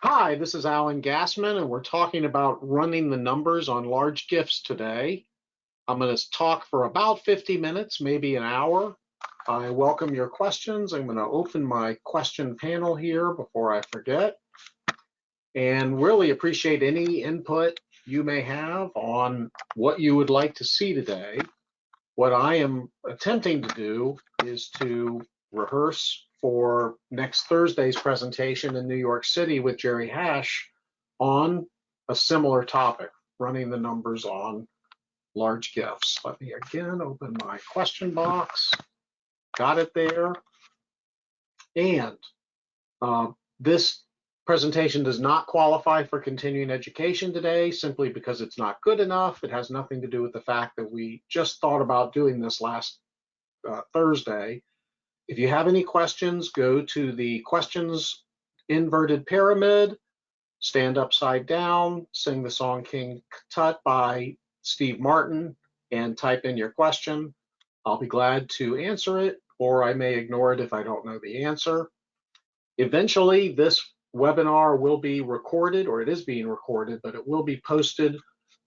Hi, this is Alan Gassman, and we're talking about running the numbers on large gifts today. I'm going to talk for about 50 minutes, maybe an hour. I welcome your questions. I'm going to open my question panel here before I forget, and really appreciate any input you may have on what you would like to see today. What I am attempting to do is to rehearse for next Thursday's presentation in New York City with Jerry Hash on a similar topic, running the numbers on large gifts. Let me again open my question box. Got it there. And this presentation does not qualify for continuing education today simply because it's not good enough. It has nothing to do with the fact that we just thought about doing this last Thursday. If you have any questions, go to the questions inverted pyramid, stand upside down, sing the song King Tut by Steve Martin, and type in your question. I'll be glad to answer it, or I may ignore it if I don't know the answer. Eventually, this webinar will be recorded, or it is being recorded, but it will be posted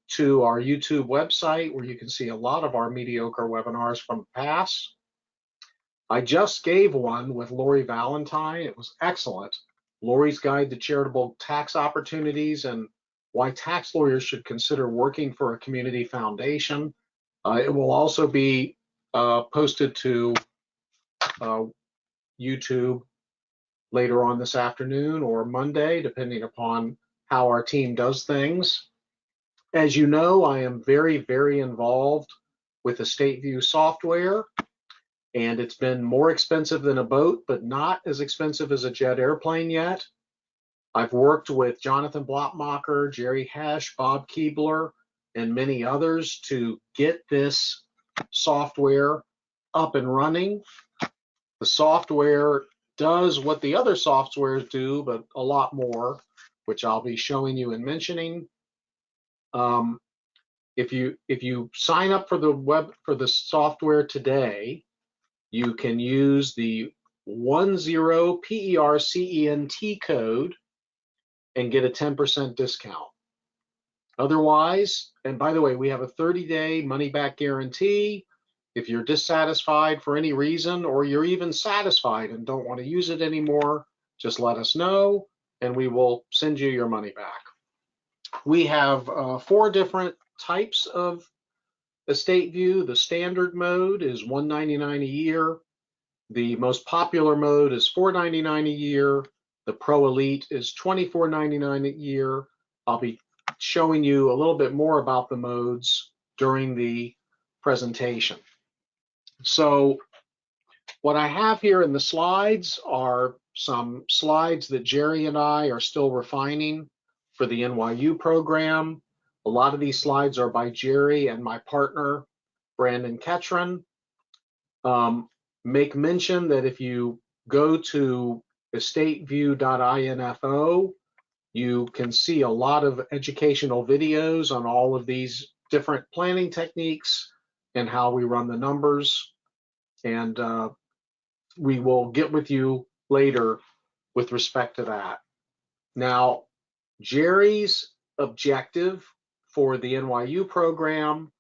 to our YouTube website where you can see a lot of our mediocre webinars from the past. I just gave one with Lori Valentine. It was excellent. Lori's Guide to Charitable Tax Opportunities and Why Tax Lawyers Should Consider Working for a Community Foundation. It will also be posted to YouTube later on this afternoon or Monday, depending upon how our team does things. As you know, I am very, very involved with EstateView software, and it's been more expensive than a boat, but not as expensive as a jet airplane yet. I've worked with Jonathan Blotmacher, Jerry Hash, Bob Keebler, and many others to get this software up and running. The software does what the other softwares do, but a lot more, which I'll be showing you and mentioning. If you sign up for the software today, you can use the 10PERCENT code and get a 10% discount. Otherwise, and by the way, we have a 30-day money-back guarantee. If you're dissatisfied for any reason, or you're even satisfied and don't want to use it anymore, just let us know and we will send you your money back. We have 4 different types of EstateView. The standard mode is $199 a year. The most popular mode is $499 a year. The Pro Elite is $24.99 a year. I'll be showing you a little bit more about the modes during the presentation. So what I have here in the slides are some slides that Jerry and I are still refining for the NYU program. A lot of these slides are by Jerry and my partner, Brandon Ketron. Make mention that if you go to estateview.info, you can see a lot of educational videos on all of these different planning techniques and how we run the numbers. And we will get with you later with respect to that. Now, Jerry's objective for the NYU program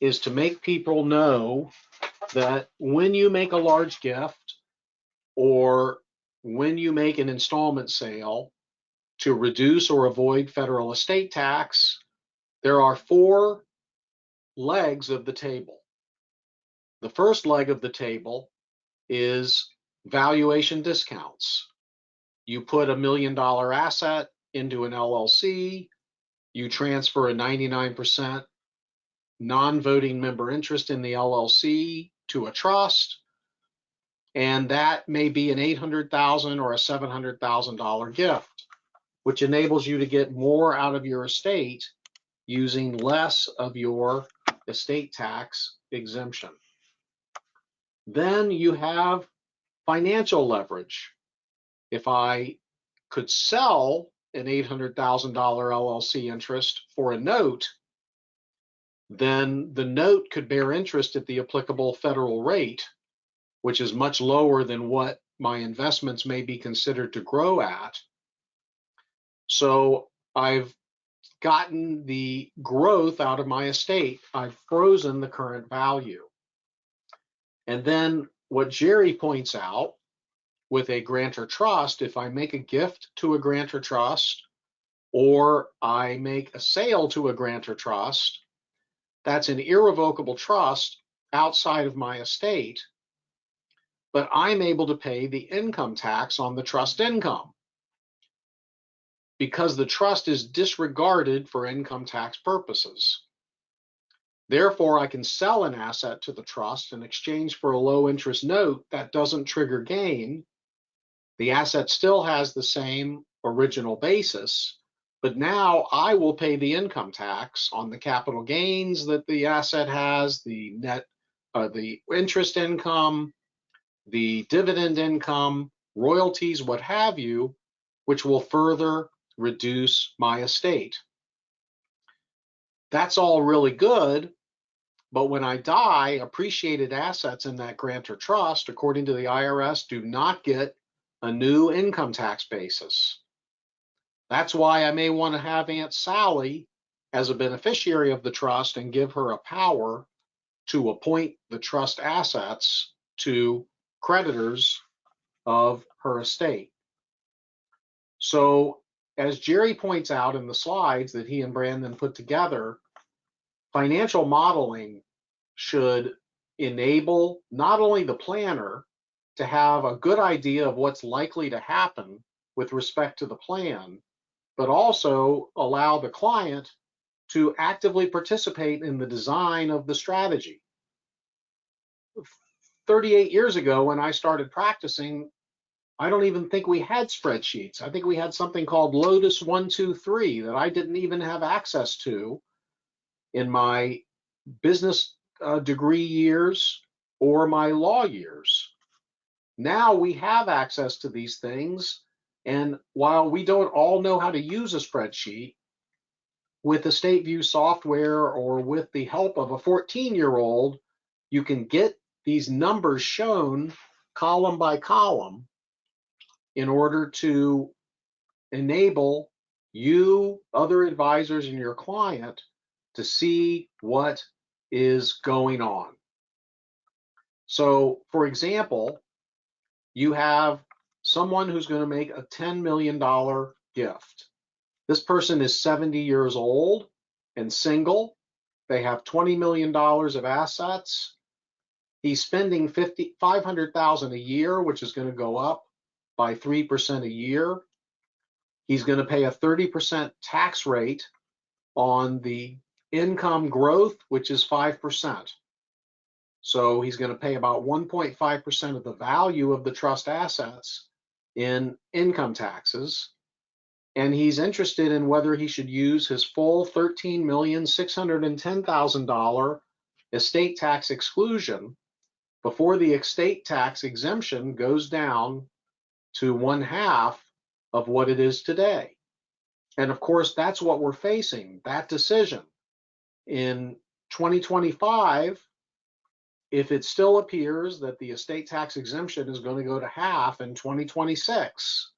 is to make people know that when you make a large gift or when you make an installment sale to reduce or avoid federal estate tax, there are 4 legs of the table. The first leg of the table is valuation discounts. You put $1 million asset into an LLC, you transfer a 99% non-voting member interest in the LLC to a trust, and that may be an $800,000 or a $700,000 gift, which enables you to get more out of your estate using less of your estate tax exemption. Then you have financial leverage. If I could sell an $800,000 LLC interest for a note, then the note could bear interest at the applicable federal rate, which is much lower than what my investments may be considered to grow at. So I've gotten the growth out of my estate. I've frozen the current value. And then what Jerry points out with a grantor trust, if I make a gift to a grantor trust or I make a sale to a grantor trust, that's an irrevocable trust outside of my estate, but I'm able to pay the income tax on the trust income because the trust is disregarded for income tax purposes. Therefore, I can sell an asset to the trust in exchange for a low interest note that doesn't trigger gain. The asset still has the same original basis, but now I will pay the income tax on the capital gains that the asset has, the interest income, the dividend income, royalties, what have you, which will further reduce my estate. That's all really good, but when I die, appreciated assets in that grantor trust, according to the IRS, do not get a new income tax basis. That's why I may want to have Aunt Sally as a beneficiary of the trust and give her a power to appoint the trust assets to creditors of her estate. So, as Jerry points out in the slides that he and Brandon put together, financial modeling should enable not only the planner to have a good idea of what's likely to happen with respect to the plan, but also allow the client to actively participate in the design of the strategy. 38 years ago, when I started practicing, I don't even think we had spreadsheets. I think we had something called Lotus 123 that I didn't even have access to in my business degree years or my law years. Now we have access to these things, and while we don't all know how to use a spreadsheet, with EstateView software or with the help of a 14-year-old, you can get these numbers shown column by column in order to enable you, other advisors, and your client to see what is going on. So, for example, you have someone who's going to make a $10 million gift. This person is 70 years old and single. They have $20 million of assets. He's spending $500,000 a year, which is going to go up by 3% a year. He's going to pay a 30% tax rate on the income growth, which is 5%. So he's going to pay about 1.5% of the value of the trust assets in income taxes. And he's interested in whether he should use his full $13,610,000 estate tax exclusion before the estate tax exemption goes down to 1/2 of what it is today. And of course, that's what we're facing, that decision. In 2025, if it still appears that the estate tax exemption is going to go to 1/2 in 2026,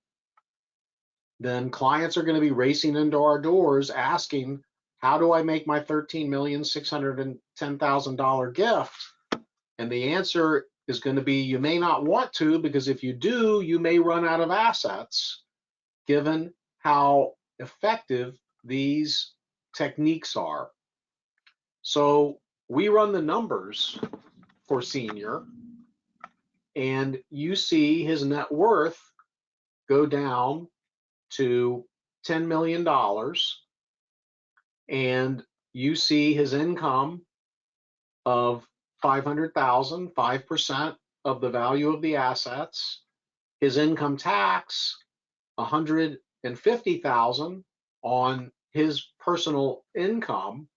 then clients are going to be racing into our doors asking, how do I make my $13,610,000 gift? And the answer is going to be, you may not want to, because if you do, you may run out of assets, given how effective these techniques are. So we run the numbers for senior, and you see his net worth go down to $10 million, and you see his income of 500,000, 5% of the value of the assets, his income tax, 150,000 on his personal income,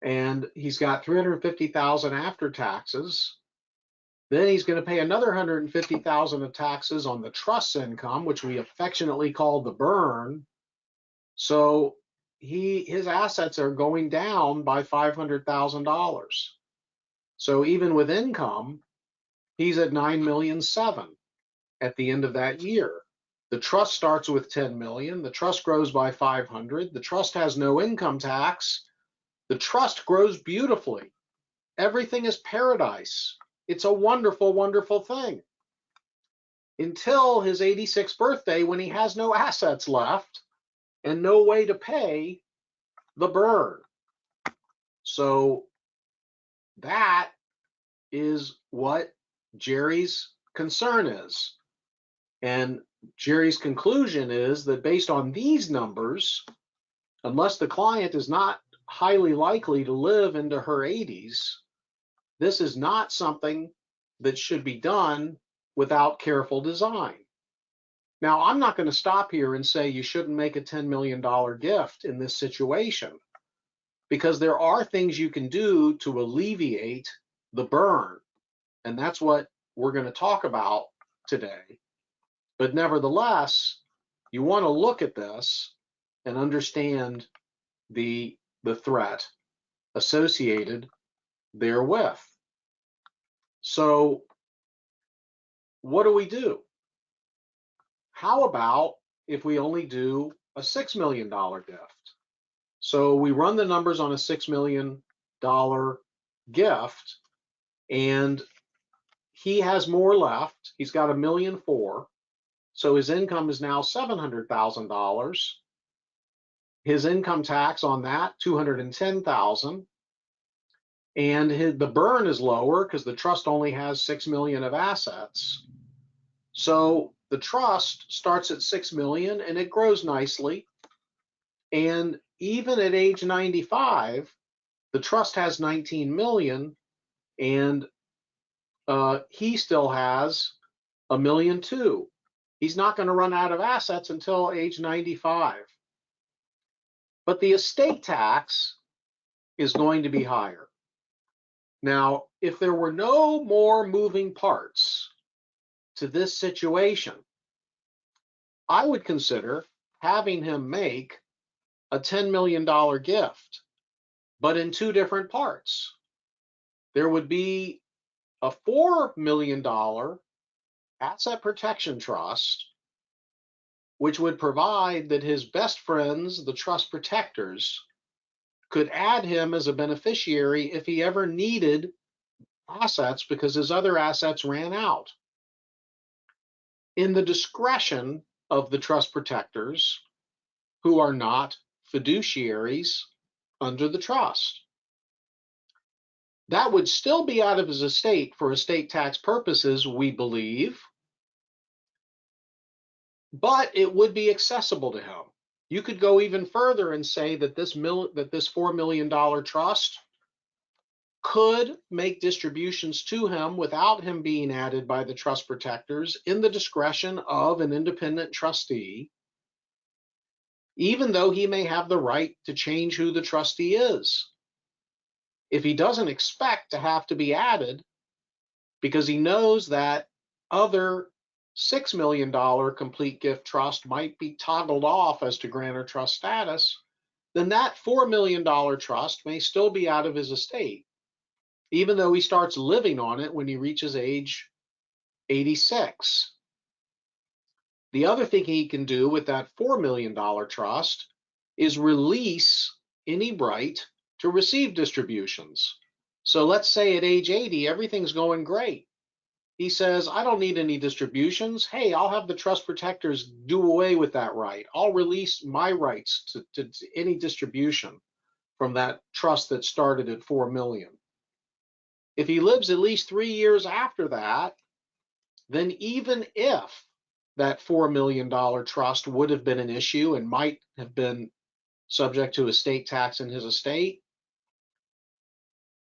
and he's got 350,000 after taxes. Then he's going to pay another 150,000 of taxes on the trust income, which we affectionately call the burn. So his assets are going down by $500,000. So even with income, he's at $9,700,000 at the end of that year. The trust starts with 10 million. The trust grows by 500. The trust has no income tax. The trust grows beautifully. Everything is paradise. It's a wonderful, wonderful thing. Until his 86th birthday, when he has no assets left and no way to pay the burn. So that is what Jerry's concern is. And Jerry's conclusion is that based on these numbers, unless the client is not highly likely to live into her 80s, this is not something that should be done without careful design. Now, I'm not going to stop here and say you shouldn't make a $10 million gift in this situation, because there are things you can do to alleviate the burn. And that's what we're going to talk about today. But nevertheless, you want to look at this and understand the threat associated therewith. So what do? How about if we only do a $6 million gift? So we run the numbers on a $6 million gift, and he has more left. He's got $1.4 million. So his income is now $700,000. His income tax on that, $210,000. And the burn is lower because the trust only has $6 million of assets. So the trust starts at $6 million and it grows nicely. And even at age 95, the trust has $19 million, and he still has $1.2 million. He's not going to run out of assets until age 95. But the estate tax is going to be higher. Now, if there were no more moving parts to this situation, I would consider having him make a $10 million gift, but in two different parts. There would be a $4 million asset protection trust, which would provide that his best friends, the trust protectors, could add him as a beneficiary if he ever needed assets because his other assets ran out. In the discretion of the trust protectors, who are not fiduciaries under the trust. That would still be out of his estate for estate tax purposes, we believe, but it would be accessible to him. You could go even further and say that this $4 million trust could make distributions to him without him being added by the trust protectors in the discretion of an independent trustee, even though he may have the right to change who the trustee is. If he doesn't expect to have to be added because he knows that other $6 million complete gift trust might be toggled off as to grantor trust status, then that $4 million trust may still be out of his estate, even though he starts living on it when he reaches age 86. The other thing he can do with that $4 million trust is release any right to receive distributions. So let's say at age 80, everything's going great. He says, I don't need any distributions. Hey, I'll have the trust protectors do away with that right. I'll release my rights to any distribution from that trust that started at $4 million. If he lives at least 3 years after that, then even if that $4 million trust would have been an issue and might have been subject to estate tax in his estate,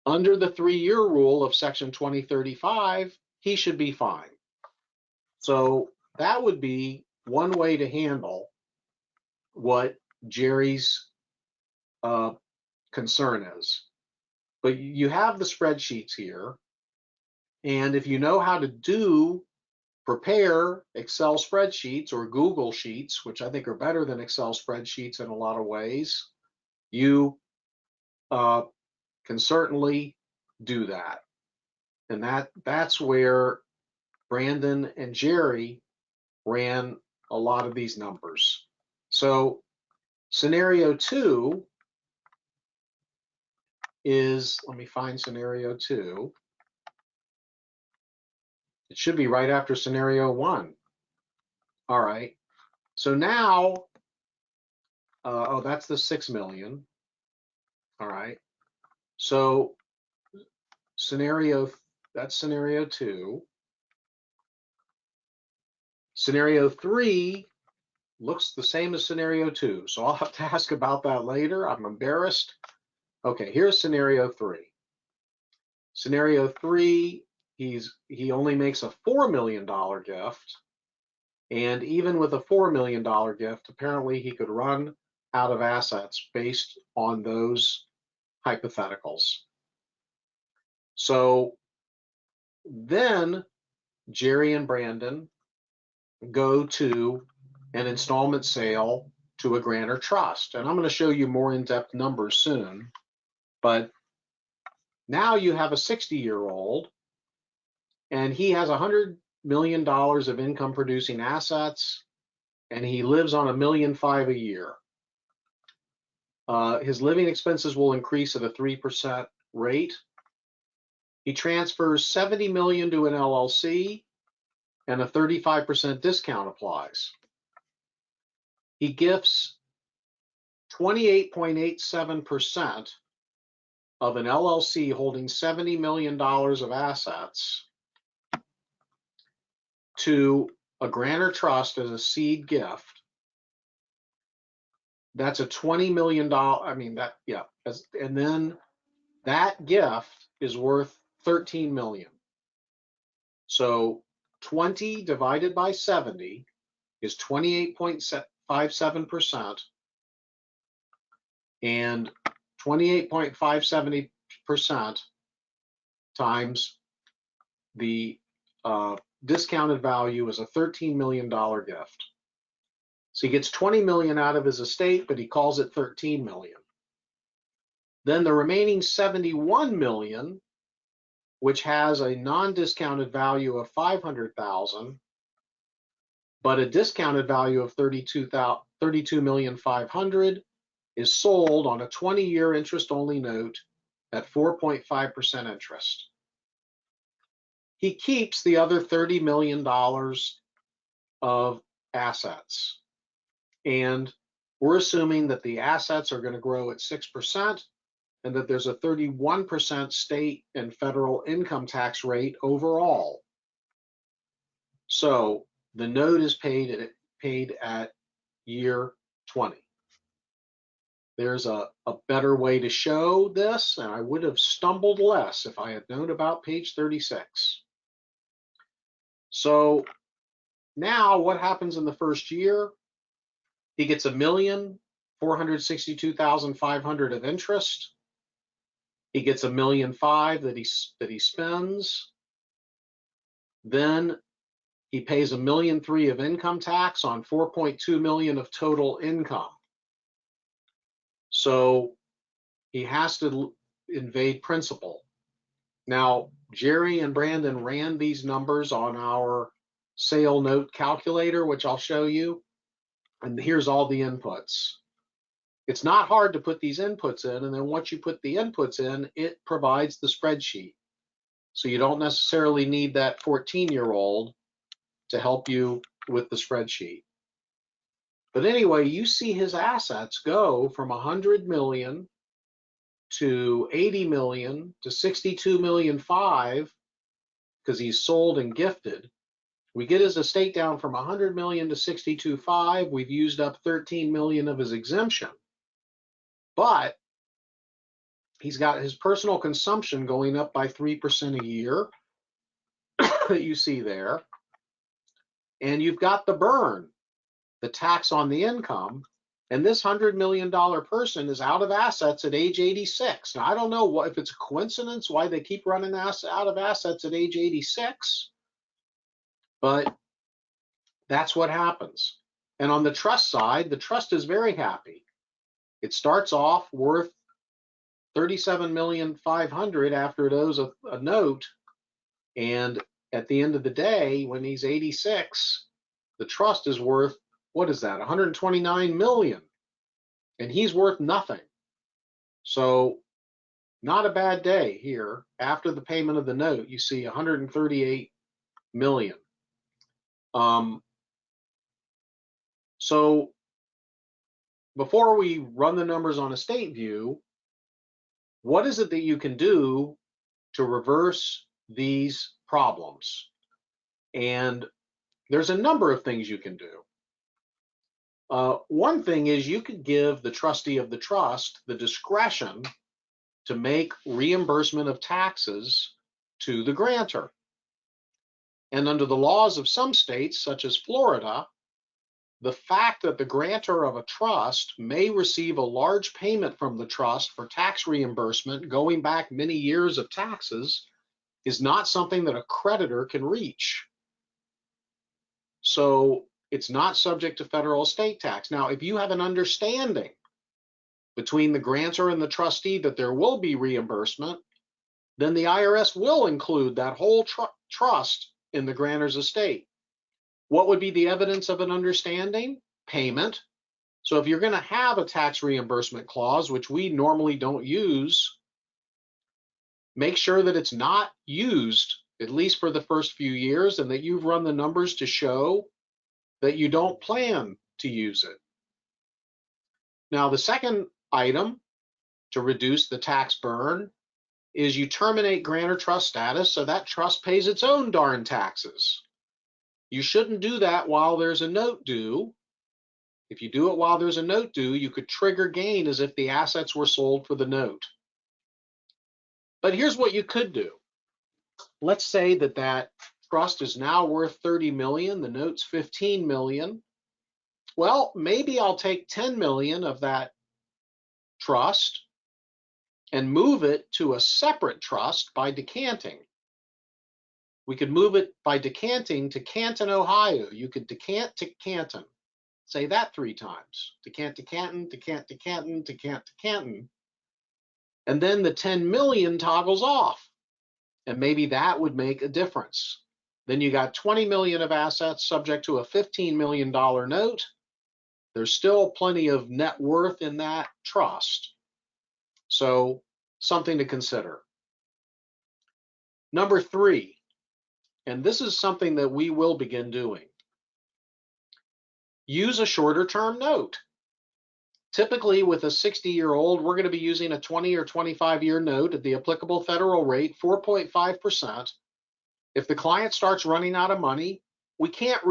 under the 3-year rule of Section 2035, he should be fine. So that would be one way to handle what Jerry's concern is. But you have the spreadsheets here, and if you know how to prepare Excel spreadsheets or Google Sheets, which I think are better than Excel spreadsheets in a lot of ways, you can certainly do that. And that's where Brandon and Jerry ran a lot of these numbers. So scenario 2 is, let me find scenario 2. It should be right after scenario 1. All right. So now, oh, that's the 6 million. All right. So that's scenario 2. Scenario 3 looks the same as scenario 2. So I'll have to ask about that later. I'm embarrassed. Okay, here's scenario 3. Scenario 3, he only makes a $4 million gift. And even with a $4 million gift, apparently he could run out of assets based on those hypotheticals. So then Jerry and Brandon go to an installment sale to a grantor trust. And I'm going to show you more in-depth numbers soon. But now you have a 60-year-old, and he has $100 million of income producing assets, and he lives on $1.5 million a year. His living expenses will increase at a 3% rate. He transfers $70 million to an LLC, and a 35% discount applies. He gifts 28.87% of an LLC holding $70 million of assets to a grantor trust as a seed gift. That's a $20 million, and then that gift is worth 13 million. So 20 divided by 70 is 28.57%, and 28.57% times the discounted value is a $13 million gift. So he gets 20 million out of his estate, but he calls it 13 million. Then the remaining 71 million, which has a non-discounted value of 500,000, but a discounted value of 32,500,000, is sold on a 20-year interest-only note at 4.5% interest. He keeps the other $30 million of assets. And we're assuming that the assets are going to grow at 6% and that there's a 31% state and federal income tax rate overall. So the note is paid at year 20. There's a better way to show this, and I would have stumbled less if I had known about page 36. So now what happens in the first year? He gets $1,462,500 of interest. He gets $1.5 million that he spends. Then he pays $1.3 million of income tax on $4.2 million of total income. So he has to evade principal. Now, Jerry and Brandon ran these numbers on our sale note calculator, which I'll show you. And here's all the inputs. It's not hard to put these inputs in, and then once you put the inputs in, it provides the spreadsheet. So you don't necessarily need that 14-year-old to help you with the spreadsheet. But anyway, you see his assets go from 100 million to 80 million to 62 million 5 because he's sold and gifted. We get his estate down from 100 million to 62.5. We've used up 13 million of his exemption. But he's got his personal consumption going up by 3% a year that you see there. And you've got the burn, the tax on the income. And this $100 million person is out of assets at age 86. Now, I don't know if it's a coincidence why they keep running out of assets at age 86. But that's what happens. And on the trust side, the trust is very happy. It starts off worth $37,500,000 after it owes a note. And at the end of the day, when he's 86, the trust is worth what is that, 129 million, and he's worth nothing. So not a bad day here. After the payment of the note, you see 138 million. So before we run the numbers on EstateView, what is it that you can do to reverse these problems? And there's a number of things you can do. One thing is you could give the trustee of the trust the discretion to make reimbursement of taxes to the grantor. And under the laws of some states, such as Florida, the fact that the grantor of a trust may receive a large payment from the trust for tax reimbursement going back many years of taxes is not something that a creditor can reach. So it's not subject to federal estate tax. Now, if you have an understanding between the grantor and the trustee that there will be reimbursement, then the IRS will include that whole trust in the grantor's estate. What would be the evidence of an understanding? Payment. So if you're going to have a tax reimbursement clause, which we normally don't use, make sure that it's not used, at least for the first few years, and that you've run the numbers to show that you don't plan to use it. Now, the second item to reduce the tax burn is you terminate grantor trust status so that trust pays its own darn taxes. You shouldn't do that while there's a note due. If you do it while there's a note due, you could trigger gain as if the assets were sold for the note. But here's what you could do. Let's say that that trust is now worth 30 million, the note's 15 million. Well, maybe I'll take 10 million of that trust and move it to a separate trust by decanting. We could move it by decanting to Canton, Ohio. You could decant to Canton. Say that 3 times. Decant to Canton, decant to Canton, decant to Canton. And then the 10 million toggles off. And maybe that would make a difference. Then you got 20 million of assets subject to a $15 million note. There's still plenty of net worth in that trust. So something to consider. Number 3, and this is something that we will begin doing. Use a shorter term note. Typically with a 60-year-old, we're going to be using a 20 or 25-year note at the applicable federal rate, 4.5%. If the client starts running out of money, we can't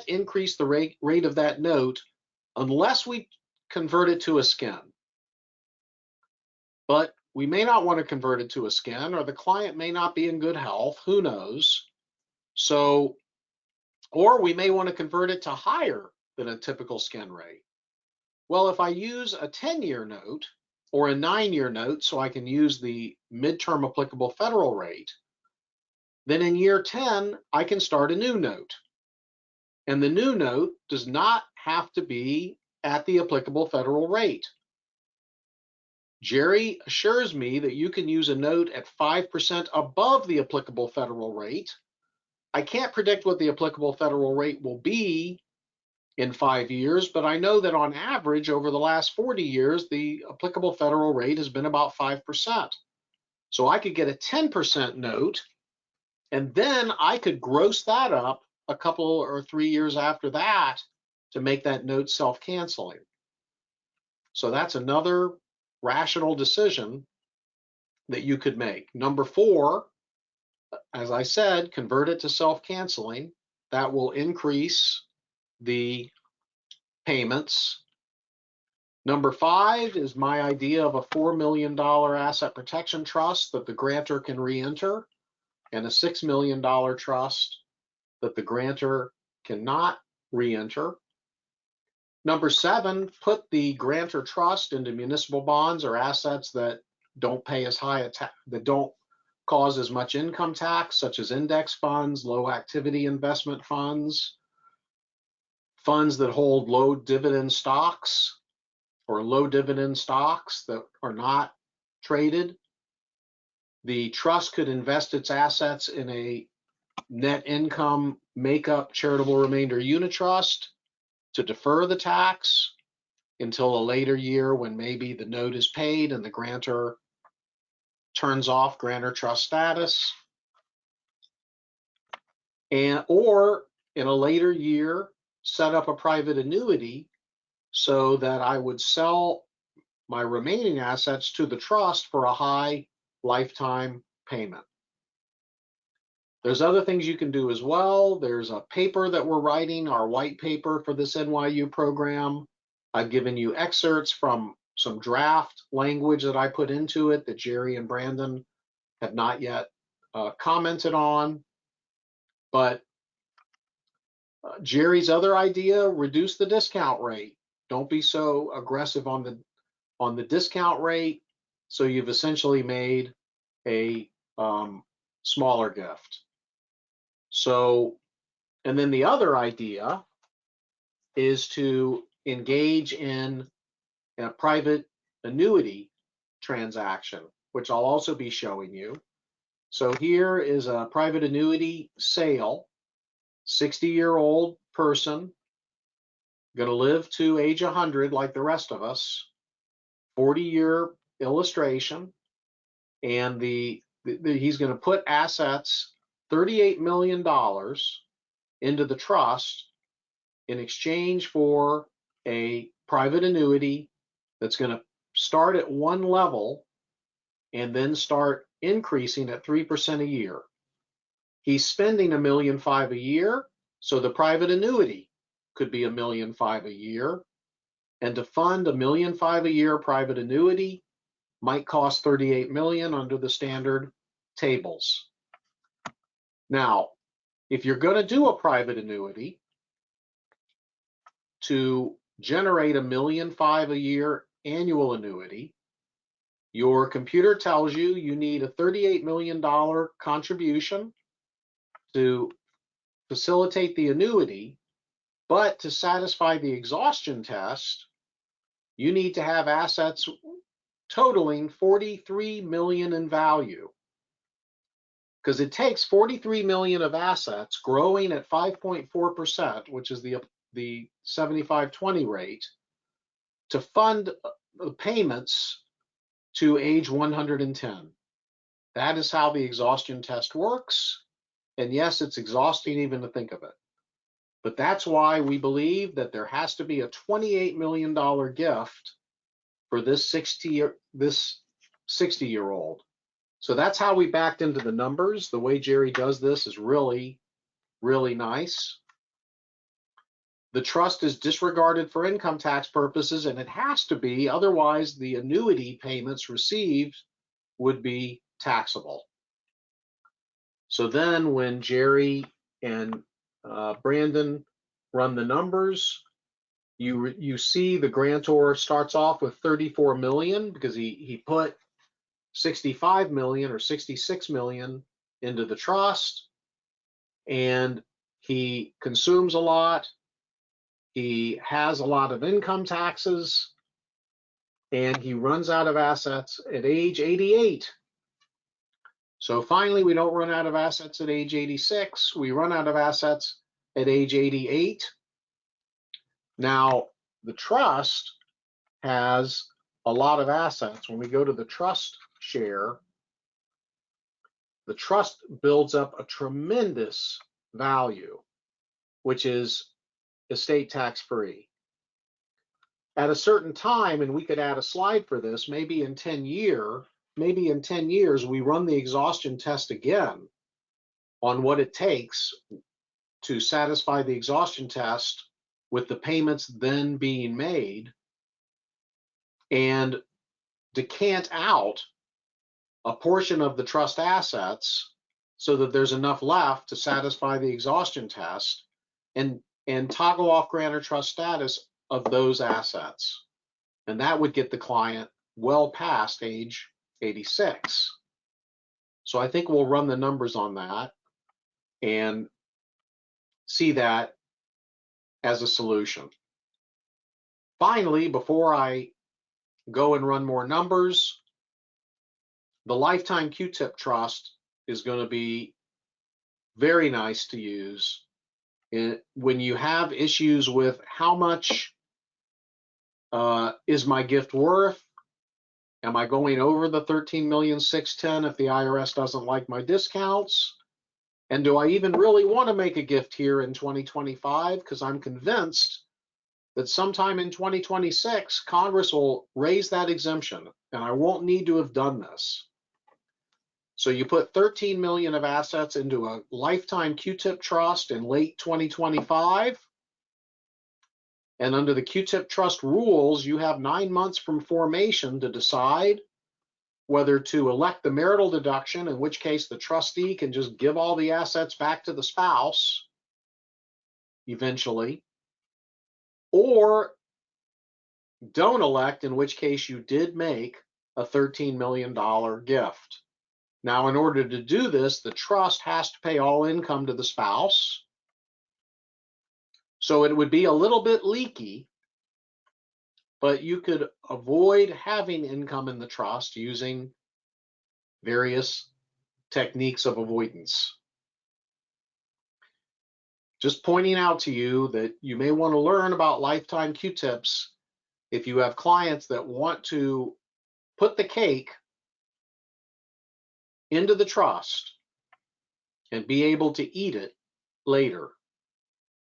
increase the rate of that note unless we convert it to a skin. But we may not want to convert it to a skin, or the client may not be in good health, who knows? So, or we may want to convert it to higher than a typical skin rate. Well, if I use a 10-year note or a 9-year note so I can use the midterm applicable federal rate, then in year 10, I can start a new note. And the new note does not have to be at the applicable federal rate. Jerry assures me that you can use a note at 5% above the applicable federal rate. I can't predict what the applicable federal rate will be in 5 years, but I know that on average over the last 40 years, the applicable federal rate has been about 5%. So I could get a 10% note, and then I could gross that up a couple or 3 years after that to make that note self-canceling. So that's another rational decision that you could make. Number 4, as I said, convert it to self-canceling. That will increase the payments. Number 5 is my idea of a $4 million asset protection trust that the grantor can re-enter, and a $6 million trust that the grantor cannot re-enter. Number 7, put the grantor trust into municipal bonds or assets that don't pay as high that don't cause as much income tax, such as index funds, low activity investment funds, funds that hold low dividend stocks or low dividend stocks that are not traded. The trust could invest its assets in a net income makeup charitable remainder unit trust to defer the tax until a later year when maybe the note is paid and the grantor turns off grantor trust status, and or in a later year set up a private annuity so that I would sell my remaining assets to the trust for a high lifetime payment. There's other things you can do as well. There's a paper that we're writing, our white paper for this NYU program. I've given you excerpts from some draft language that I put into it that Jerry and Brandon have not yet commented on. But Jerry's other idea, reduce the discount rate. Don't be so aggressive on the discount rate. So you've essentially made a smaller gift. So, and then the other idea is to engage in a private annuity transaction, which I'll also be showing you. So here is a private annuity sale, 60-year-old person, going to live to age 100 like the rest of us, 40-year illustration, and he's going to put assets, $38 million into the trust in exchange for a private annuity that's going to start at one level and then start increasing at 3% a year. He's spending $1.5 million a year, so the private annuity could be $1.5 million a year. And to fund $1.5 million a year private annuity might cost $38 million under the standard tables. Now, if you're going to do a private annuity to generate $1.5 million a year annual annuity, your computer tells you you need a $38 million contribution to facilitate the annuity, but to satisfy the exhaustion test, you need to have assets totaling $43 million in value. Because it takes $43 million of assets growing at 5.4%, which is the 75/20 rate, to fund the payments to age 110. That is how the exhaustion test works. And yes, it's exhausting even to think of it. But that's why we believe that there has to be a $28 million gift for this 60-year-old. So that's how we backed into the numbers. The way Jerry does this is really, really nice. The trust is disregarded for income tax purposes, and it has to be, otherwise the annuity payments received would be taxable. So then when Jerry and Brandon run the numbers, you see the grantor starts off with $34 million because he put $65 million or $66 million into the trust, and he consumes a lot. He has a lot of income taxes, and he runs out of assets at age 88. So finally, we don't run out of assets at age 86. We run out of assets at age 88. Now, the trust has a lot of assets. When we go to the trust share, the trust builds up a tremendous value, which is estate tax free. At a certain time, and we could add a slide for this, maybe in 10 years, we run the exhaustion test again on what it takes to satisfy the exhaustion test with the payments then being made, and decant out a portion of the trust assets so that there's enough left to satisfy the exhaustion test, and toggle off grantor trust status of those assets. And that would get the client well past age 86. So I think we'll run the numbers on that and see that as a solution. Finally, before I go and run more numbers, the lifetime Q-tip trust is going to be very nice to use when you have issues with how much is my gift worth? Am I going over the 13,610,000 if the IRS doesn't like my discounts? And do I even really want to make a gift here in 2025? Because I'm convinced that sometime in 2026, Congress will raise that exemption, and I won't need to have done this. So you put 13 million of assets into a lifetime Q-tip trust in late 2025. And under the Q-tip trust rules, you have 9 months from formation to decide whether to elect the marital deduction, in which case the trustee can just give all the assets back to the spouse eventually, or don't elect, in which case you did make a $13 million gift. Now, in order to do this, the trust has to pay all income to the spouse. So it would be a little bit leaky, but you could avoid having income in the trust using various techniques of avoidance. Just pointing out to you that you may want to learn about lifetime Q-tips if you have clients that want to put the cake into the trust and be able to eat it later.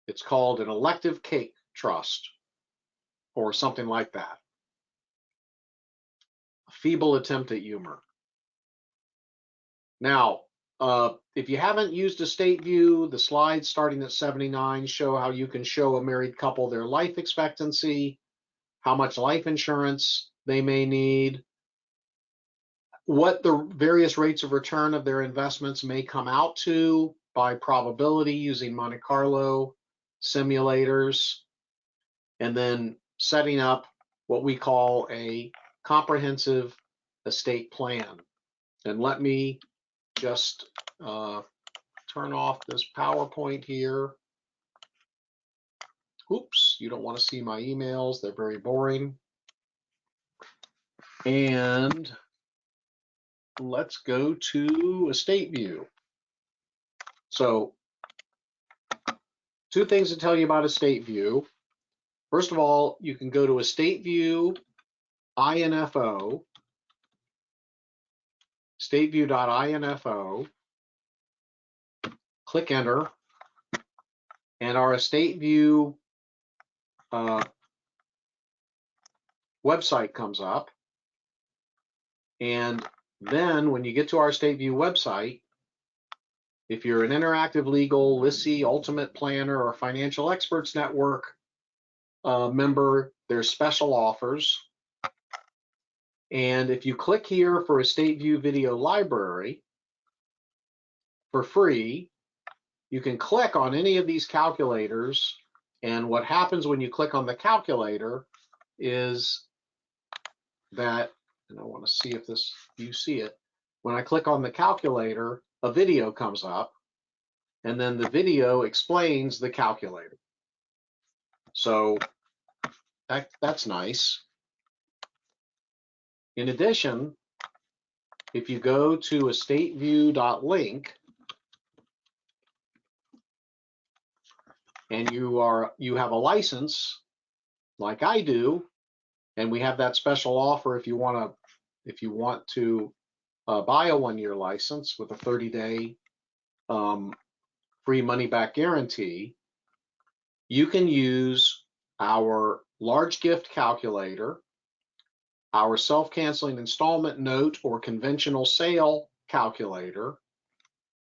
It's called an elective cake trust or something like that. A feeble attempt at humor. Now, if you haven't used EstateView, the slides starting at 79 show how you can show a married couple their life expectancy, how much life insurance they may need, what the various rates of return of their investments may come out to by probability using Monte Carlo simulators, and then setting up what we call a comprehensive estate plan. And let me just turn off this PowerPoint here. Oops, you don't want to see my emails. They're very boring. And let's go to EstateView. So, two things to tell you about EstateView. First of all, you can go to EstateView info, estateview.info, click enter, and our EstateView website comes up. And then when you get to our EstateView website, if you're an Interactive Legal, LISI, Ultimate Planner, or Financial Experts Network member, there's special offers. And if you click here for EstateView Video Library for free, you can click on any of these calculators. And what happens when you click on the calculator is that, and I want to see if you see it. When I click on the calculator, a video comes up, and then the video explains the calculator. So that's nice. In addition, if you go to estateview.link and you have a license like I do, and we have that special offer if you want to buy a 1-year license with a 30-day free money-back guarantee, you can use our large gift calculator, our self-canceling installment note or conventional sale calculator,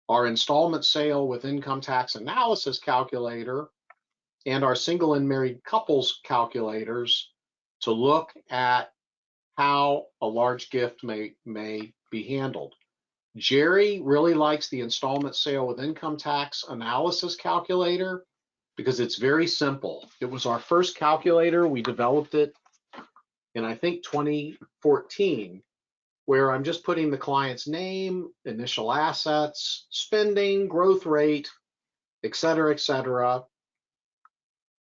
our installment sale with income tax analysis calculator, and our single and married couples calculators to look at how a large gift may be handled. Jerry really likes the installment sale with income tax analysis calculator because it's very simple. It was our first calculator. We developed it in, I think, 2014, where I'm just putting the client's name, initial assets, spending, growth rate, et cetera, et cetera.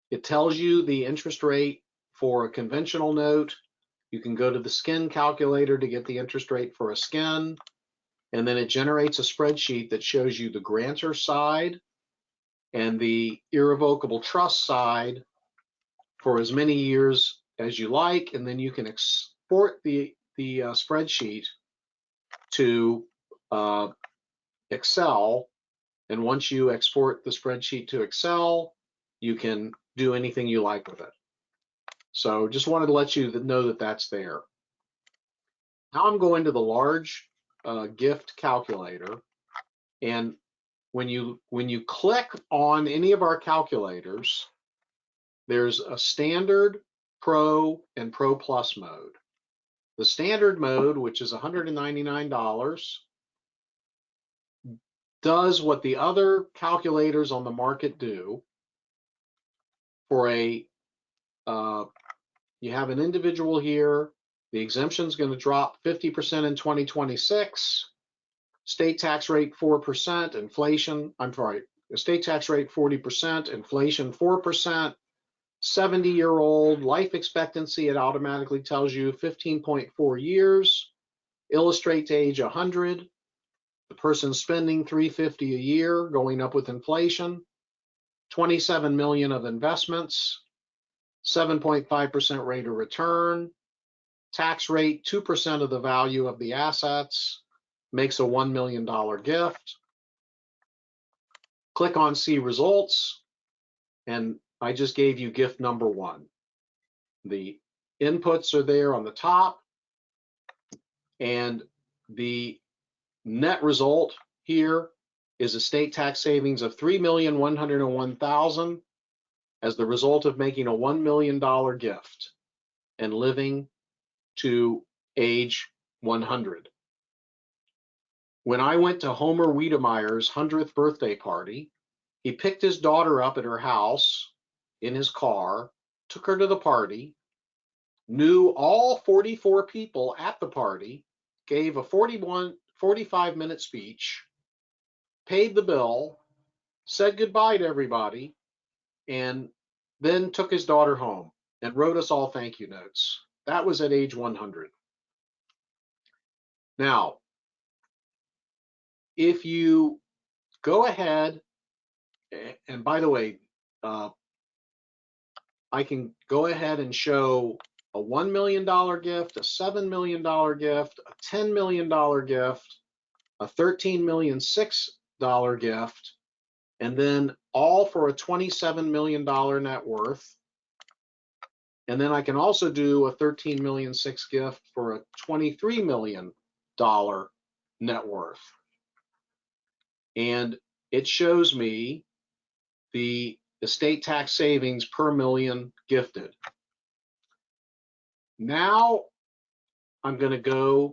It tells you the interest rate for a conventional note. You can go to the skin calculator to get the interest rate for a skin. and then it generates a spreadsheet that shows you the grantor side and the irrevocable trust side for as many years as you like, and then you can export the spreadsheet to Excel. And once you export the spreadsheet to Excel, you can do anything you like with it. So just wanted to let you know that that's there. Now I'm going to the large gift calculator, and when you click on any of our calculators, there's a standard, pro, and pro plus mode. The standard mode, which is $199, does what the other calculators on the market do. For a you have an individual here, the exemption is going to drop 50% in 2026, state tax rate 4%, inflation, I'm sorry, estate tax rate 40%, inflation 4%, 70-year-old life expectancy, it automatically tells you 15.4 years, illustrate to age 100, the person's spending $350 a year, going up with inflation, 27 million of investments, 7.5% rate of return, tax rate 2% of the value of the assets, makes a $1 million gift. Click on see results, and I just gave you gift number 1. The inputs are there on the top, and the net result here is estate tax savings of $3,101,000 as the result of making a $1 million gift and living to age 100. When I went to Homer Wiedemeyer's 100th birthday party, he picked his daughter up at her house in his car, took her to the party, knew all 44 people at the party, gave a 45-minute speech, paid the bill, said goodbye to everybody, and then took his daughter home and wrote us all thank you notes. That was at age 100. Now, if you go ahead, and by the way, I can go ahead and show a $1 million gift, a $7 million gift, a $10 million gift, a $13,006 gift, and then all for a $27 million net worth. And then I can also do a $13,006 gift for a $23 million net worth. And it shows me the estate tax savings per million gifted. Now I'm going to go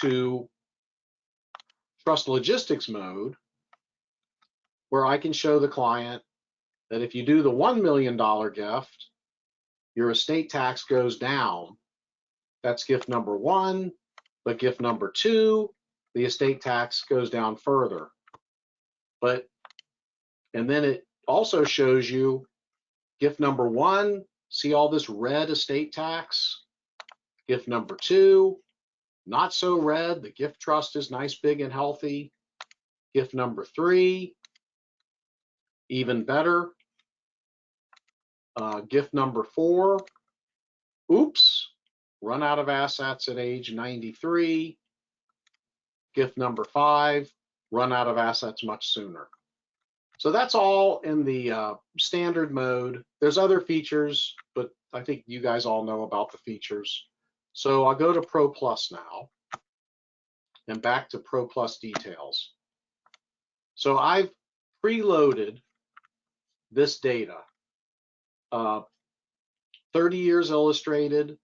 to trust logistics mode, where I can show the client that if you do the $1 million gift, your estate tax goes down. That's gift number 1, but gift number 2, the estate tax goes down further. And then it also shows you gift number 1, see all this red estate tax? Gift number 2, not so red, the gift trust is nice, big, and healthy. Gift number 3, even better. Gift number 4, oops, run out of assets at age 93. Gift number 5, run out of assets much sooner. So that's all in the standard mode. There's other features, but I think you guys all know about the features. So I'll go to Pro Plus now, and back to Pro Plus details. So I've preloaded this data. 30 years illustrated,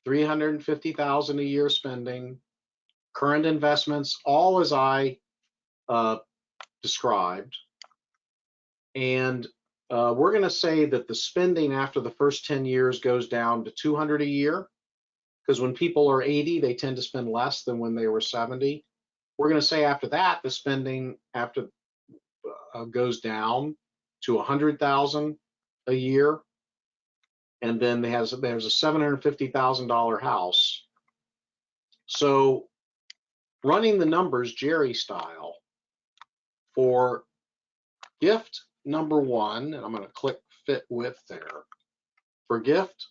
350,000 a year spending, current investments, all as I described. And we're going to say that the spending after the first 10 years goes down to 200 a year, because when people are 80, they tend to spend less than when they were 70. We're going to say after that, the spending after goes down to 100,000 a year, and then there's a $750,000 house. So running the numbers Jerry style for gift number one, and I'm going to click fit with there. For gift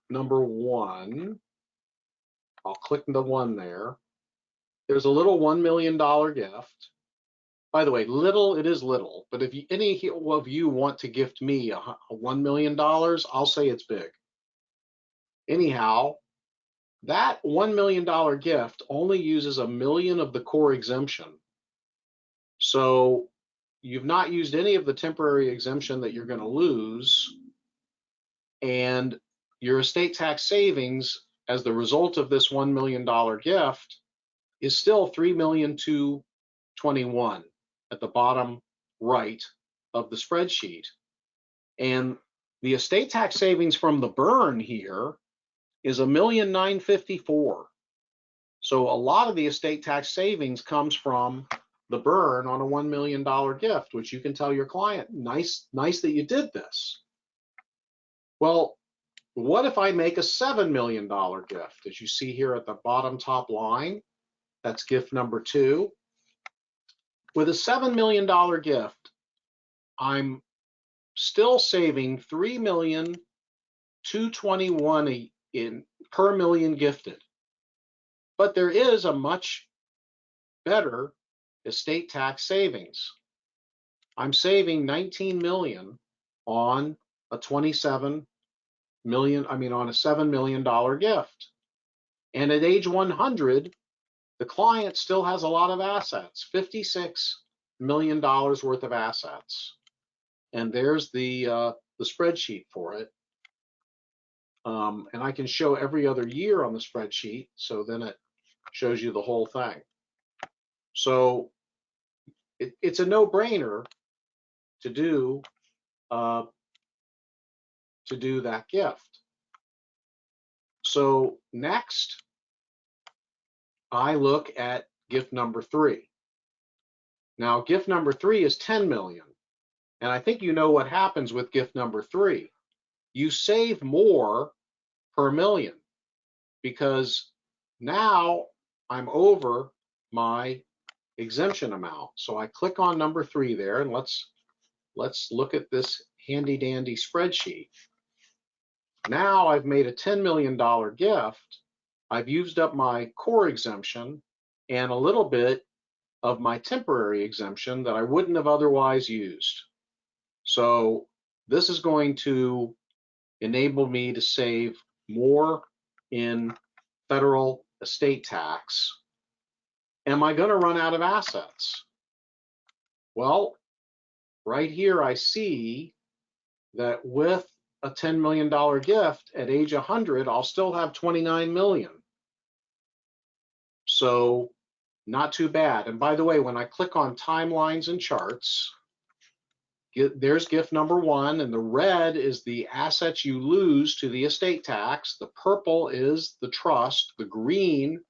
number one, I'll click the one there. There's a little $1 million gift. By the way, little, it is little, but if any of you want to gift me a $1 million, I'll say it's big. Anyhow, that $1 million gift only uses $1 million of the core exemption. So you've not used any of the temporary exemption that you're going to lose, and your estate tax savings as the result of this $1 million gift is still $3,221,000 at the bottom right of the spreadsheet. And the estate tax savings from the burn here is $1,954,000. So a lot of the estate tax savings comes from the burn on a $1 million gift, which you can tell your client, nice that you did this. Well, what if I make a $7 million gift? As you see here at the bottom top line, that's gift number two. With a $7 million gift, I'm still saving $3,221,000 per million gifted. But there is a much better estate tax savings. I'm saving $19 million on a $7 million gift. And at age 100, the client still has a lot of assets, $56 million worth of assets. And there's the spreadsheet for it. And I can show every other year on the spreadsheet, so then it shows you the whole thing. So it's a no-brainer to do that gift. So next, I look at gift number three. Now, gift number three is 10 million. And I think you know what happens with gift number three. You save more per million because now I'm over my exemption amount. So I click on number three there, and let's look at this handy dandy spreadsheet. Now I've made a $10 million gift. I've used up my core exemption and a little bit of my temporary exemption that I wouldn't have otherwise used. So this is going to enable me to save more in federal estate tax. Am I going to run out of assets? Well, right here I see that with a $10 million gift at age 100, I'll still have 29 million. So not too bad. And by the way, when I click on timelines and charts, there's gift number one, and the red is the assets you lose to the estate tax. The purple is the trust. The green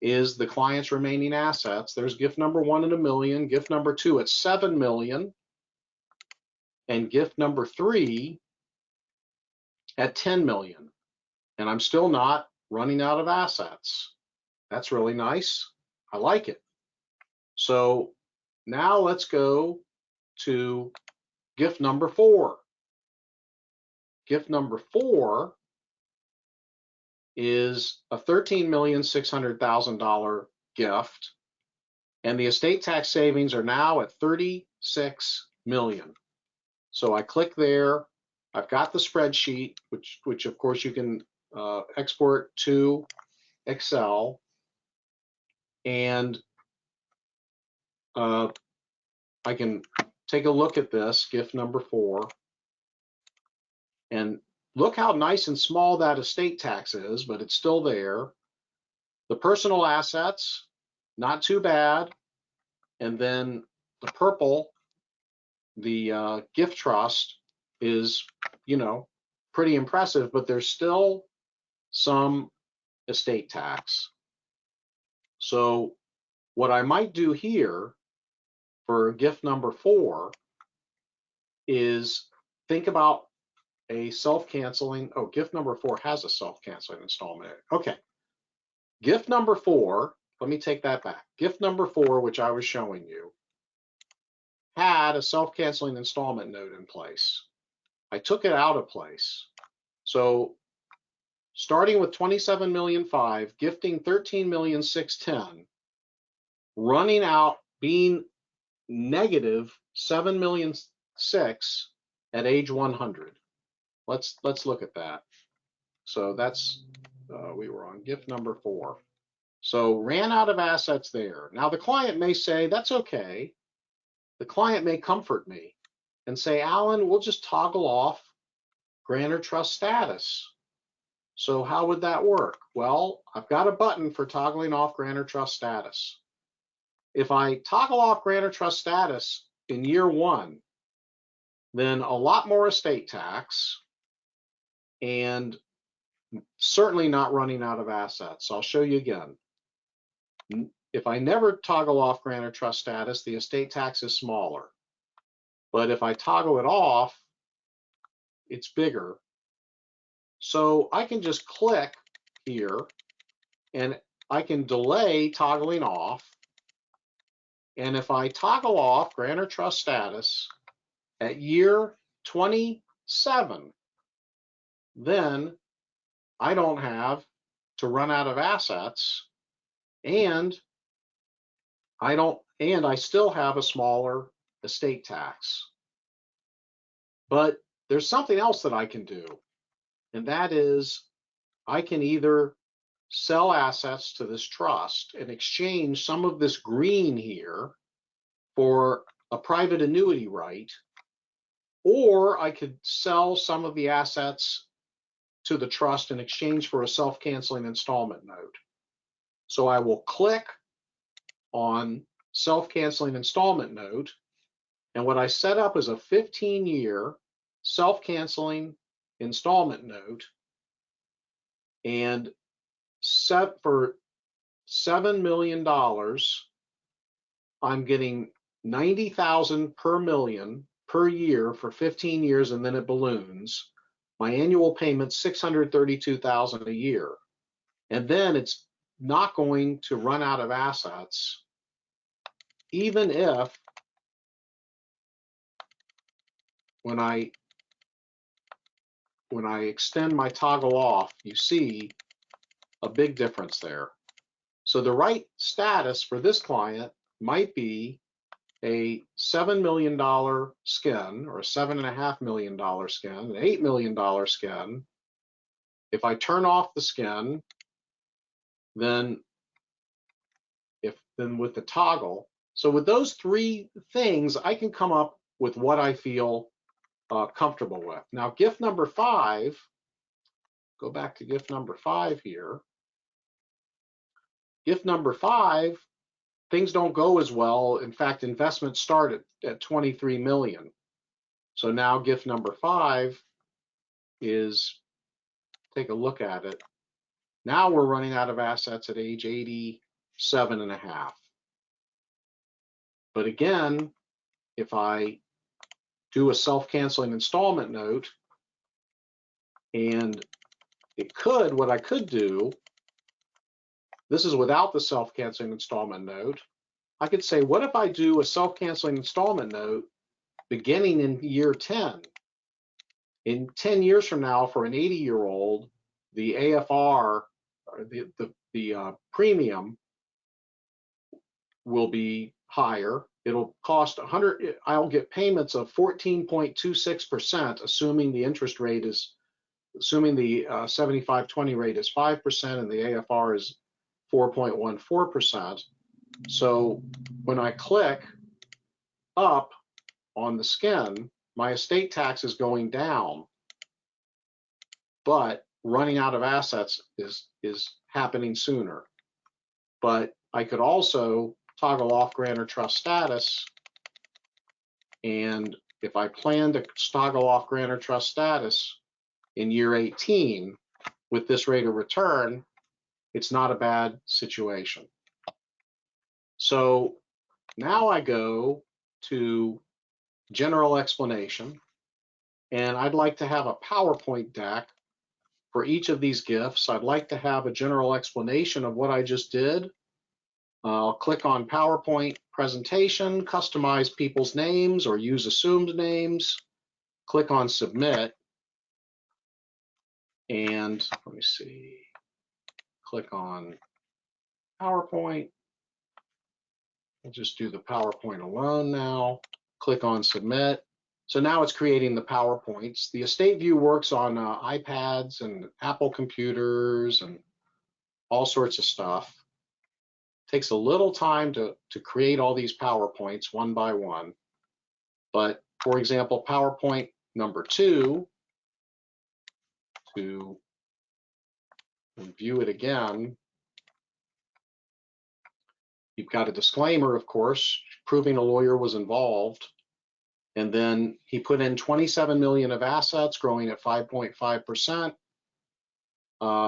is the client's remaining assets. There's gift number one at $1 million, gift number two at 7 million, and gift number three at 10 million. And I'm still not running out of assets. That's really nice. I like it. So now let's go to gift number four. Gift number four is a $13,600,000 gift, and the estate tax savings are now at 36 million. So I click there. I've got the spreadsheet, which of course you can export to Excel, and I can take a look at this gift number four, and look how nice and small that estate tax is, but it's still there. The personal assets, not too bad. And then the purple, the gift trust is, pretty impressive, but there's still some estate tax. So what I might do here for gift number four is think about a self-canceling, oh, gift number 4 has a self-canceling installment. Okay, gift number 4, let me take that back. Gift number 4, which I was showing you, had a self-canceling installment note in place. I took it out of place. So starting with 27.5 million, gifting 13.610, running out, being negative 7.6 million at age 100. Let's look at that. So that's we were on gift number 4. So ran out of assets there. Now the client may say that's okay. The client may comfort me and say, Alan, we'll just toggle off grantor trust status. So how would that work? Well, I've got a button for toggling off grantor trust status. If I toggle off grantor trust status in year 1, then a lot more estate tax and certainly not running out of assets. So I'll show you again. If I never toggle off grantor trust status, the estate tax is smaller. But if I toggle it off, it's bigger. So I can just click here and I can delay toggling off. And if I toggle off grantor trust status at year 27, then I don't have to run out of assets, and I still have a smaller estate tax. But there's something else that I can do, and that is I can either sell assets to this trust and exchange some of this green here for a private annuity right, or I could sell some of the assets to the trust in exchange for a self-canceling installment note. So I will click on self-canceling installment note, and what I set up is a 15-year self-canceling installment note, and set for $7 million, I'm getting 90,000 per million per year for 15 years, and then it balloons. My annual payment $632,000 a year, and then it's not going to run out of assets, even if when I extend my toggle off, you see a big difference there. So the right status for this client might be a $7 million skin, or a $7.5 million skin, an $8 million skin. If I turn off the skin, then with the toggle. So with those 3 things, I can come up with what I feel comfortable with. Now, gift number 5, go back to gift number 5 here. Gift number 5, things don't go as well. In fact, investments start at 23 million. So now gift number 5 is, take a look at it. Now we're running out of assets at age 87.5. But again, if I do a self-canceling installment note, and what I could do, this is without the self-canceling installment note, I could say, what if I do a self-canceling installment note beginning in year 10? In 10 years from now, for an 80-year-old, the AFR, or the premium, will be higher. It'll cost 100. I'll get payments of 14.26%, assuming the interest rate is, assuming the 75/20 rate is 5% and the AFR is 4.14%. So when I click up on the skin, my estate tax is going down, but running out of assets is happening sooner. But I could also toggle off grantor trust status, and if I plan to toggle off grantor trust status in year 18 with this rate of return, it's not a bad situation. So now I go to general explanation, and I'd like to have a PowerPoint deck for each of these gifts. I'd like to have a general explanation of what I just did. I'll click on PowerPoint presentation, customize people's names or use assumed names, click on submit, and let me see, click on PowerPoint. I'll just do the PowerPoint alone now. Click on submit. So now it's creating the PowerPoints. The EstateView works on iPads and Apple computers and all sorts of stuff. Takes a little time to create all these PowerPoints one by one. But for example, PowerPoint number 2, to view it again, you've got a disclaimer, of course, proving a lawyer was involved. And then he put in 27 million of assets growing at 5.5%,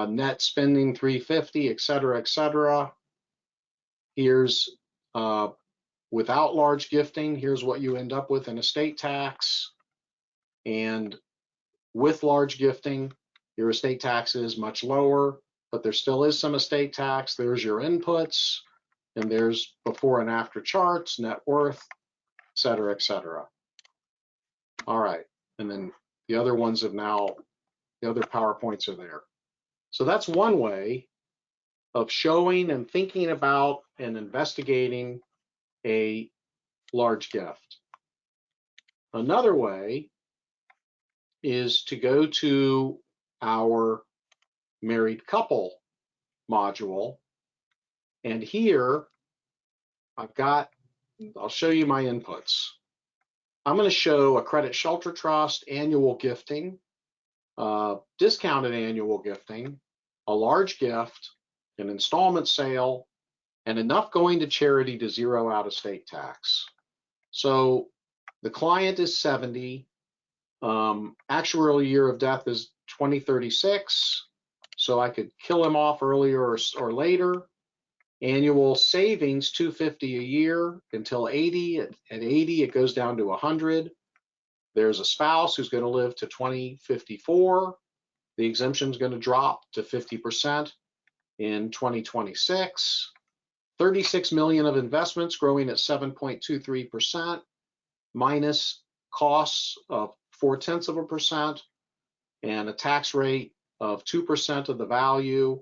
net spending 350, et cetera, et cetera. Here's without large gifting, here's what you end up with in estate tax. And with large gifting, your estate tax is much lower, but there still is some estate tax. There's your inputs, and there's before and after charts, net worth, et cetera, et cetera. All right, and then the other ones have now, the other PowerPoints are there. So that's one way of showing and thinking about and investigating a large gift. Another way is to go to our married couple module, and here I'll show you my inputs. I'm going to show a credit shelter trust, annual gifting, discounted annual gifting, a large gift, an installment sale, and enough going to charity to zero out estate tax. So the client is 70. Actuarial year of death is 2036. So I could kill him off earlier or later. Annual savings, 250 a year until 80. At 80, it goes down to 100. There's a spouse who's going to live to 2054. The exemption is going to drop to 50% in 2026. 36 million of investments growing at 7.23%, minus costs of 0.4%, and a tax rate of 2% of the value.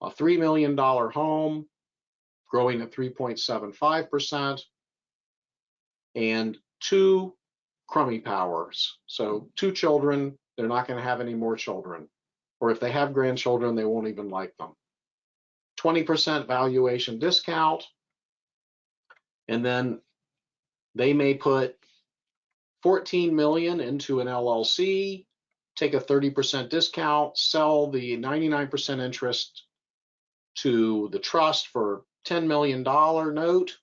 A $3 million home growing at 3.75%, and 2 crummy powers. So 2 children, they're not going to have any more children. Or if they have grandchildren, they won't even like them. 20% valuation discount. And then they may put 14 million into an LLC, take a 30% discount, sell the 99% interest to the trust for $10 million note.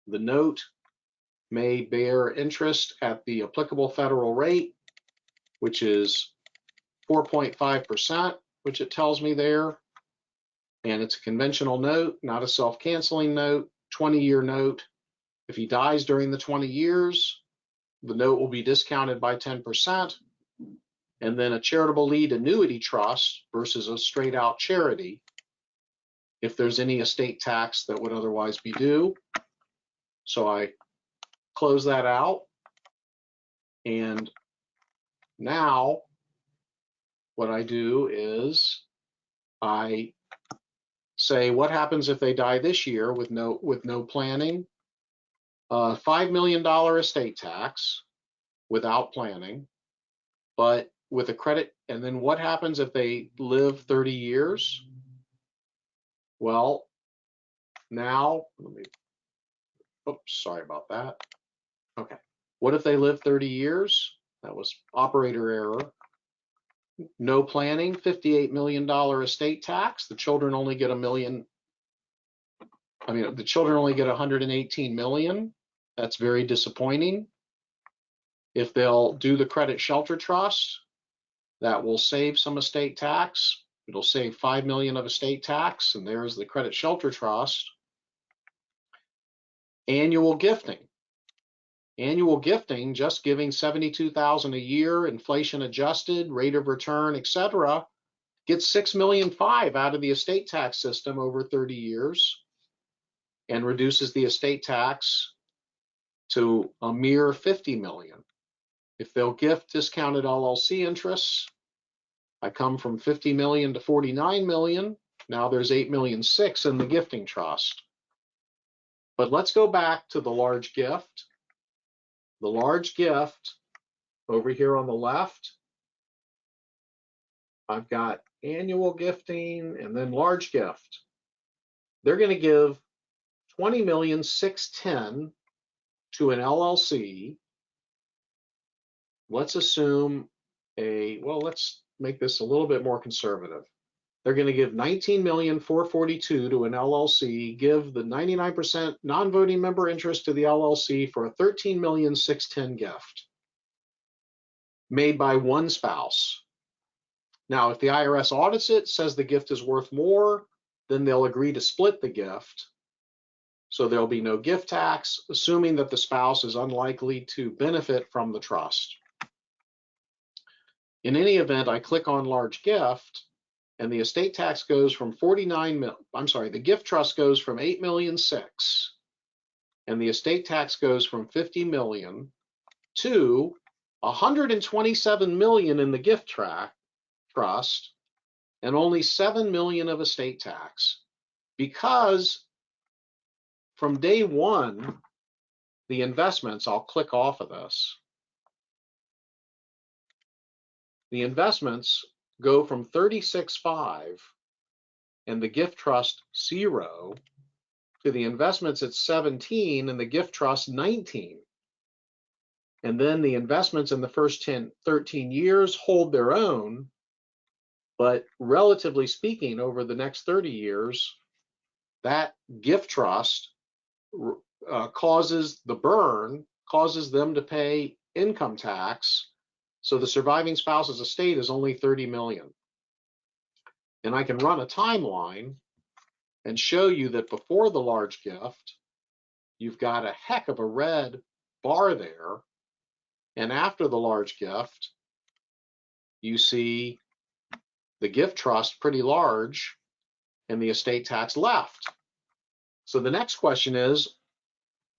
The note may bear interest at the applicable federal rate, which is 4.5%, which it tells me there. And it's a conventional note, not a self-canceling note, 20-year note. If he dies during the 20 years, the note will be discounted by 10%. And then a charitable lead annuity trust versus a straight out charity, if there's any estate tax that would otherwise be due. So I close that out. And now what I do is I say, what happens if they die this year with no planning? $5 million estate tax without planning, but with a credit. And then what happens if they live 30 years? Well, now, oops, sorry about that. Okay, what if they live 30 years? That was operator error. No planning, $58 million estate tax. The children only get the children only get 118 million. That's very disappointing. If they'll do the credit shelter trust, that will save some estate tax. It'll save 5 million of estate tax, and there's the credit shelter trust. Annual gifting. Annual gifting, just giving $72,000 a year, inflation adjusted, rate of return, etc., gets $6.5 million out of the estate tax system over 30 years and reduces the estate tax to a mere $50 million. If they'll gift discounted LLC interests, I come from $50 million to $49 million. Now there's $8.6 million in the gifting trust. But let's go back to the large gift. The large gift over here on the left, I've got annual gifting and then large gift. They're going to give $20,610,000 to an LLC. Let's assume let's make this a little bit more conservative. They're going to give $19,442,000 to an LLC, give the 99% non-voting member interest to the LLC for a $13,610,000 gift made by one spouse. Now, if the IRS audits it, says the gift is worth more, then they'll agree to split the gift. So there'll be no gift tax, assuming that the spouse is unlikely to benefit from the trust. In any event, I click on large gift, and the estate tax goes from the gift trust goes from $8.6 million, and the estate tax goes from $50 million to $127 million in the gift trust, and only $7 million of estate tax. Because from day one, the investments, I'll click off of this, the investments go from 36.5 and the gift trust 0 to the investments at 17 and the gift trust 19. And then the investments in the first 13 years hold their own, but relatively speaking, over the next 30 years, that gift trust causes them to pay income tax. So the surviving spouse's estate is only $30 million. And I can run a timeline and show you that before the large gift, you've got a heck of a red bar there. And after the large gift, you see the gift trust pretty large and the estate tax left. So the next question is,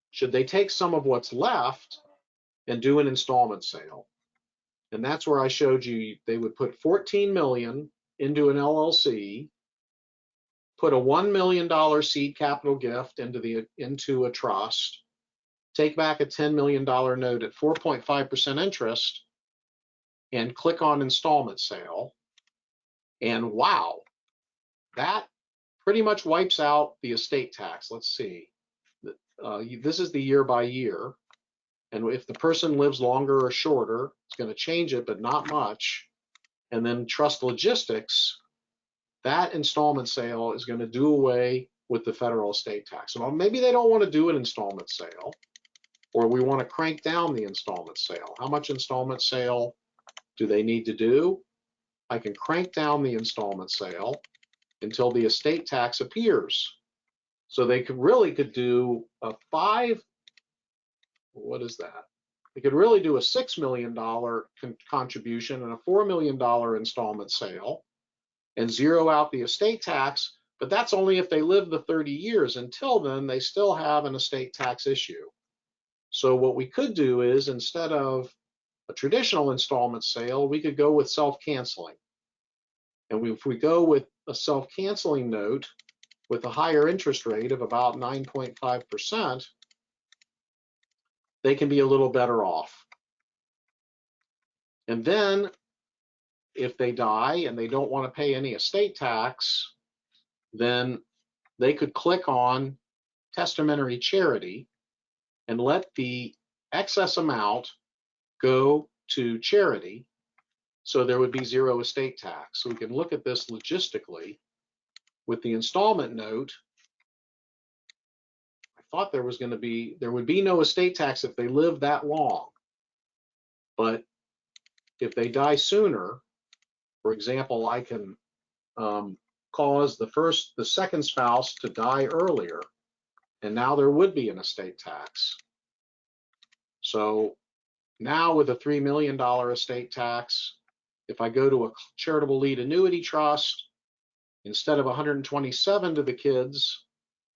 should they take some of what's left and do an installment sale? And that's where I showed you they would put $14 million into an LLC, put a $1 million seed capital gift into a trust, take back a $10 million note at 4.5% interest, and click on installment sale. And wow, that pretty much wipes out the estate tax. Let's see. This is the year by year. And if the person lives longer or shorter, it's going to change it, but not much. And then trust logistics, that installment sale is going to do away with the federal estate tax. Well, maybe they don't want to do an installment sale, or we want to crank down the installment sale. How much installment sale do they need to do? I can crank down the installment sale until the estate tax appears. So they could do a They could really do a $6 million contribution and a $4 million installment sale and zero out the estate tax, but that's only if they live the 30 years. Until then, they still have an estate tax issue. So what we could do is, instead of a traditional installment sale, we could go with self-canceling. And if we go with a self-canceling note with a higher interest rate of about 9.5%, they can be a little better off. And then if they die and they don't want to pay any estate tax, then they could click on testamentary charity and let the excess amount go to charity, so there would be zero estate tax. So we can look at this logistically. With the installment note, I thought there would be no estate tax if they live that long. But if they die sooner, for example, I can cause the second spouse to die earlier, and now there would be an estate tax. So now with a $3 million estate tax, if I go to a charitable lead annuity trust, instead of 127 to the kids,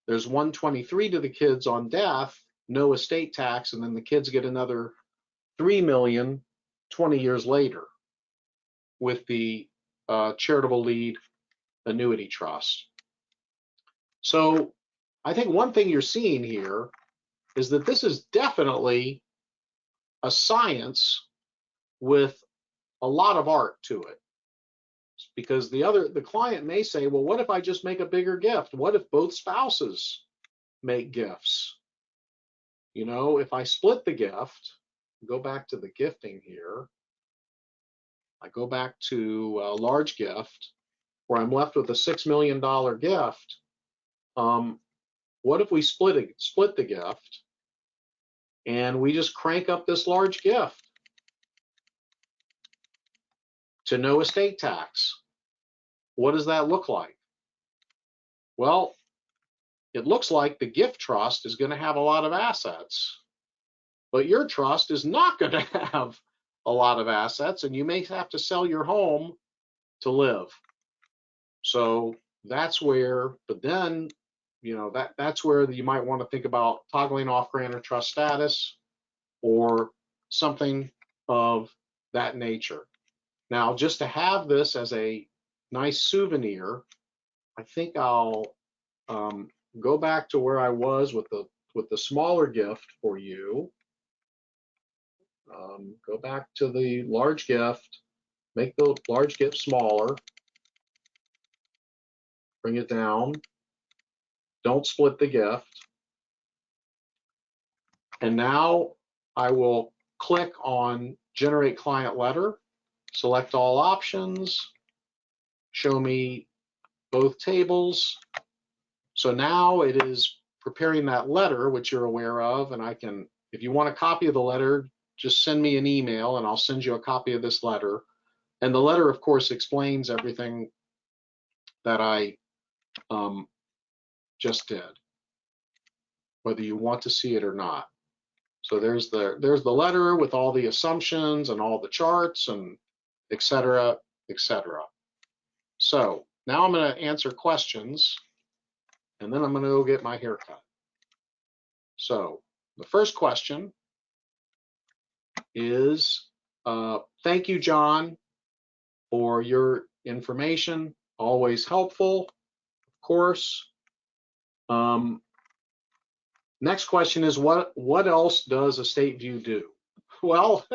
there's 123 to the kids on death, no estate tax, and then the kids get another 3 million 20 years later with the charitable lead annuity trust. So I think one thing you're seeing here is that this is definitely a science with a lot of art to it. Because the client may say, well, what if I just make a bigger gift? What if both spouses make gifts? You know, if I split the gift, go back to the gifting here. I go back to a large gift where I'm left with a $6 million gift. What if we split the gift and we just crank up this large gift to no estate tax? What does that look like? Well, it looks like the gift trust is going to have a lot of assets, but your trust is not going to have a lot of assets, and you may have to sell your home to live. So that's where, but then, you know, that's where you might want to think about toggling off grantor trust status or something of that nature. Now, just to have this as a nice souvenir, I think I'll go back to where I was with the smaller gift for you. Go back to the large gift, make the large gift smaller, bring it down, don't split the gift. And now I will click on Generate Client Letter, select all options, show me both tables. So now it is preparing that letter, which you're aware of, and I can, if you want a copy of the letter, just send me an email and I'll send you a copy of this letter. And the letter, of course, explains everything that I just did, whether you want to see it or not. So there's the letter with all the assumptions and all the charts and et cetera, et cetera. So now I'm going to answer questions, and then I'm going to go get my haircut. So the first question is, thank you, John, for your information. Always helpful, of course. Next question is, what else does EstateView do? Well,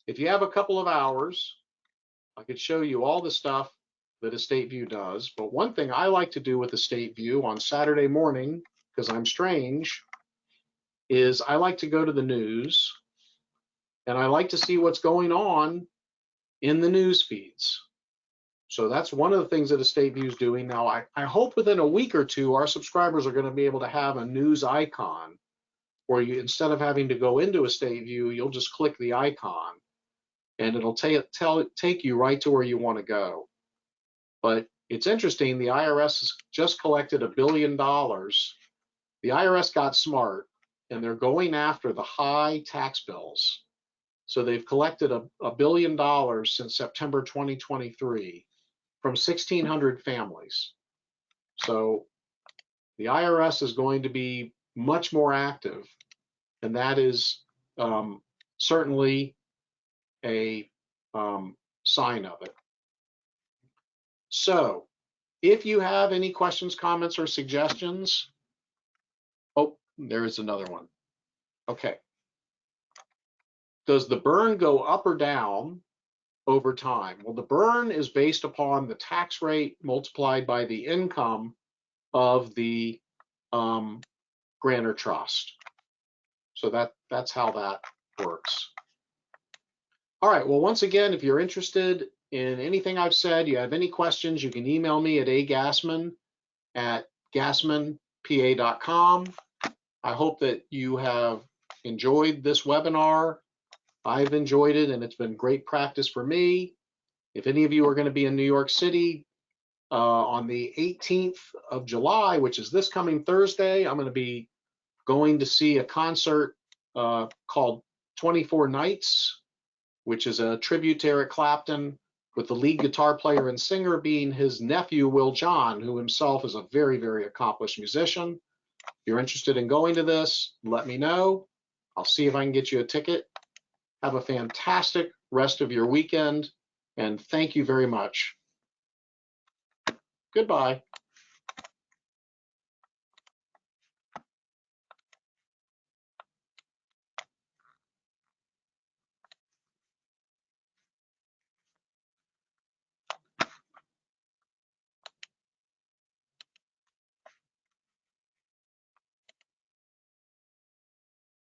if you have a couple of hours, I could show you all the stuff that EstateView does. But one thing I like to do with EstateView on Saturday morning, because I'm strange, is I like to go to the news and I like to see what's going on in the news feeds. So that's one of the things that EstateView is doing. Now, I hope within a week or two, our subscribers are going to be able to have a news icon where you, instead of having to go into EstateView, you'll just click the icon and it'll take you right to where you want to go. But it's interesting, the IRS has just collected $1 billion. The IRS got smart and they're going after the high tax bills. So they've collected $1 billion since September 2023 from 1,600 families. So the IRS is going to be much more active, and that is certainly a sign of it. So if you have any questions, comments, or suggestions, oh, there is another one. Okay. Does the burn go up or down over time? Well, the burn is based upon the tax rate multiplied by the income of the grantor trust. So that's how that works. All right, well, once again, if you're interested in anything I've said, you have any questions, you can email me at agassman@gassmanpa.com. I hope that you have enjoyed this webinar. I've enjoyed it, and it's been great practice for me. If any of you are going to be in New York City on the 18th of July, which is this coming Thursday, I'm going to be going to see a concert called 24 Nights, which is a tribute to Eric Clapton, with the lead guitar player and singer being his nephew, Will John, who himself is a very, very accomplished musician. If you're interested in going to this, let me know. I'll see if I can get you a ticket. Have a fantastic rest of your weekend, and thank you very much. Goodbye.